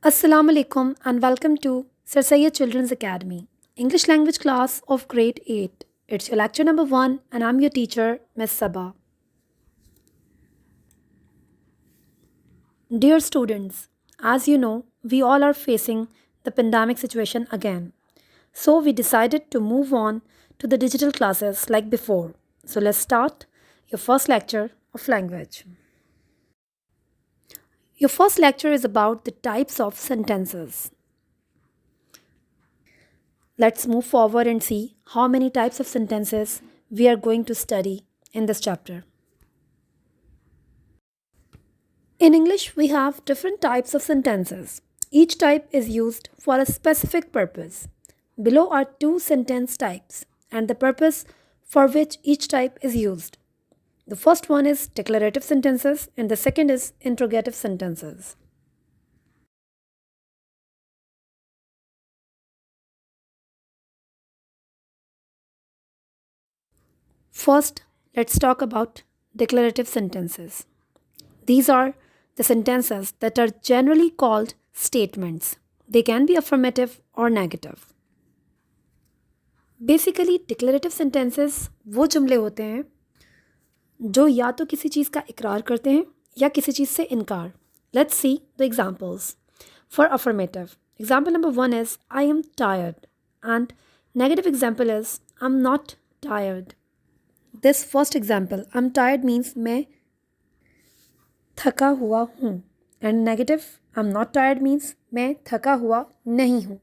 Assalamu alaikum and welcome to Sir Syed Children's Academy, English language class of grade 8. It's your lecture number 1 and I'm your teacher, Miss Sabah. Dear students, as you know, we all are facing the pandemic situation again. So we decided to move on to the digital classes like before. So let's start your first lecture of language. Your first lecture is about the types of sentences. Let's move forward and see how many types of sentences we are going to study in this chapter. In English, we have different types of sentences. Each type is used for a specific purpose. Below are two sentence types and the purpose for which each type is used. The first one is declarative sentences and the second is interrogative sentences. First, let's talk about declarative sentences. These are the sentences that are generally called statements. They can be affirmative or negative. Basically declarative sentences वो जुमले होते हैं जो या तो किसी चीज़ का इकरार करते हैं या किसी चीज़ से इनकार. Let's see the examples for affirmative. Example number 1 is I am tired and negative example is I am not tired. This first example I am tired means मैं थका हुआ हूँ and negative I am not tired means मैं थका हुआ नहीं हूँ.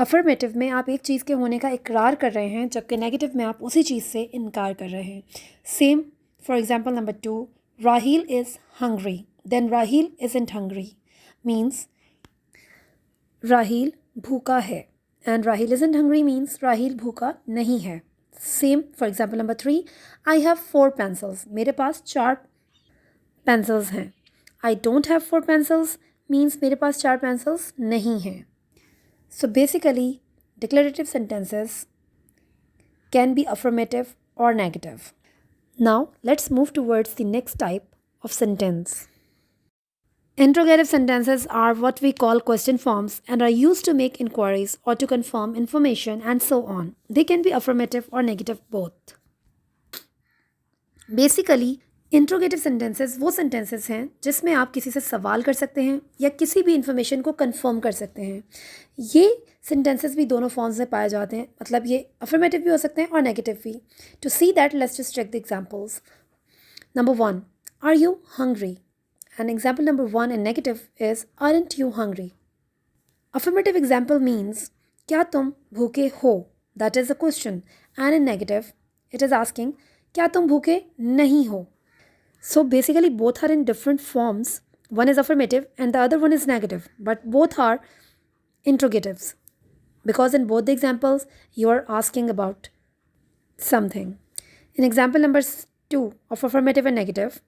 Affirmative में आप एक चीज़ के होने का इकरार कर रहे हैं जबकि नेगेटिव में आप उसी चीज़ से इनकार कर रहे हैं. Same for example number 2, Raheel is hungry then Raheel isn't hungry means Raheel भूखा है and Raheel isn't hungry means Raheel भूखा नहीं है. Same for example number 3, I have 4 pencils मेरे पास 4 पेंसिल्स हैं. I don't have 4 pencils means मेरे पास 4 पेंसिल्स नहीं हैं. So basically, declarative sentences can be affirmative or negative. Now, let's move towards the next type of sentence. Interrogative sentences are what we call question forms and are used to make inquiries or to confirm information and so on. They can be affirmative or negative both. Basically, interrogative sentences वो sentences हैं जिसमें आप किसी से सवाल कर सकते हैं या किसी भी इंफॉर्मेशन को कंफर्म कर सकते हैं. ये सेंटेंसेस भी दोनों फॉर्म्स में पाए जाते हैं, मतलब ये अफर्मेटिव भी हो सकते हैं और नेगेटिव भी. To see that let's just check the examples. Number 1, are you hungry and example number 1 in negative is aren't you hungry. Affirmative example means क्या तुम भूखे हो, that is a question, and in negative it is asking क्या तुम भूखे नहीं हो. So basically both are in different forms. One is affirmative and the other one is negative, but both are interrogatives because in both the examples you are asking about something. In example number 2 of affirmative and negative,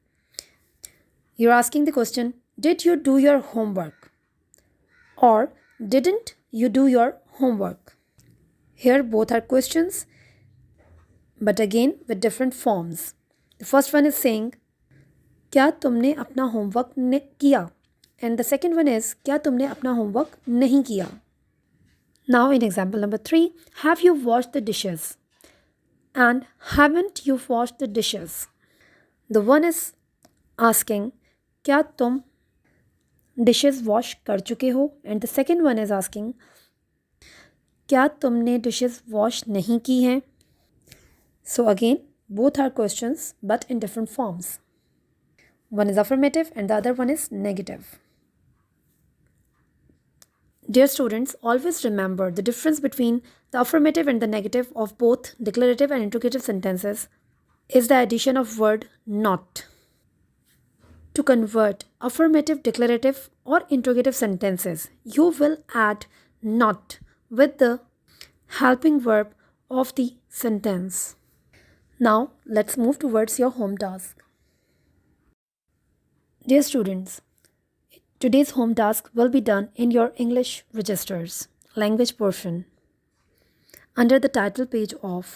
you're asking the question, did you do your homework or didn't you do your homework? Here both are questions but again with different forms. The first one is saying क्या तुमने अपना homework किया and the second one is क्या तुमने अपना homework नहीं किया. Now in example number 3, have you wash the dishes and haven't you wash the dishes. The one is asking क्या तुम डिशेस वॉश कर चुके हो and the second one is asking क्या तुमने डिशेस वॉश नहीं की हैं. So again both are questions but in different forms. One is affirmative and the other one is negative. Dear students, always remember the difference between the affirmative and the negative of both declarative and interrogative sentences is the addition of word not. To convert affirmative, declarative or interrogative sentences, you will add not with the helping verb of the sentence. Now, let's move towards your home task. Dear students, today's home task will be done in your English registers, language portion, under the title page of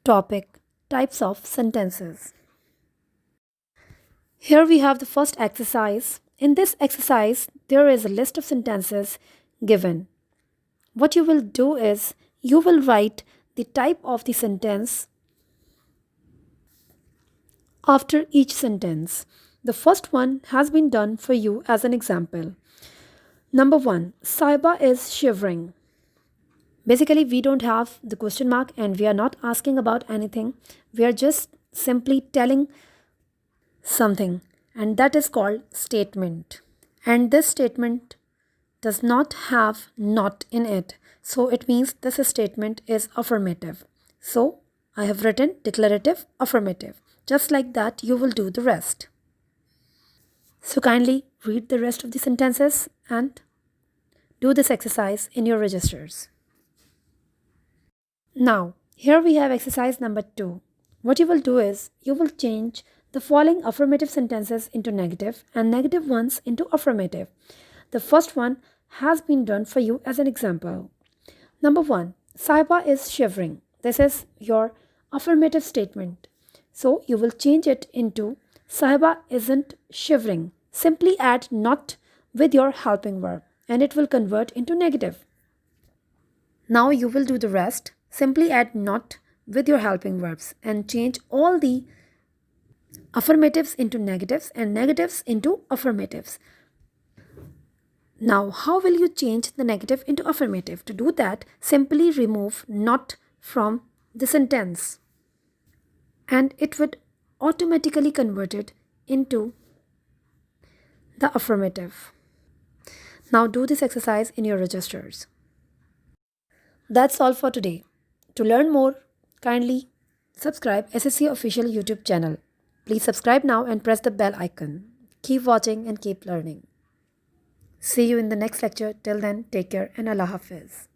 topic types of sentences. Here we have the first exercise. In this exercise, there is a list of sentences given. What you will do is you will write the type of the sentence after each sentence. The first one has been done for you as an example. Number 1, Saiba is shivering. Basically, we don't have the question mark and we are not asking about anything. We are just simply telling something, and that is called statement. And this statement does not have not in it. So it means this statement is affirmative. So I have written declarative affirmative. Just like that, you will do the rest. So kindly read the rest of the sentences and do this exercise in your registers. Now, here we have exercise number 2. What you will do is you will change the following affirmative sentences into negative and negative ones into affirmative. The first one has been done for you as an example. Number 1, Saiba is shivering. This is your affirmative statement. So you will change it into Saiba isn't shivering. Simply add not with your helping verb and it will convert into negative. Now you will do the rest. Simply add not with your helping verbs and change all the affirmatives into negatives and negatives into affirmatives. Now, how will you change the negative into affirmative? To do that, simply remove not from the sentence and it would automatically convert it into the affirmative. Now do this exercise in your registers. That's all for today. To learn more, kindly subscribe SSC Official YouTube channel. Please subscribe now and press the bell icon. Keep watching and keep learning. See you in the next lecture. Till then, take care and Allah Hafiz.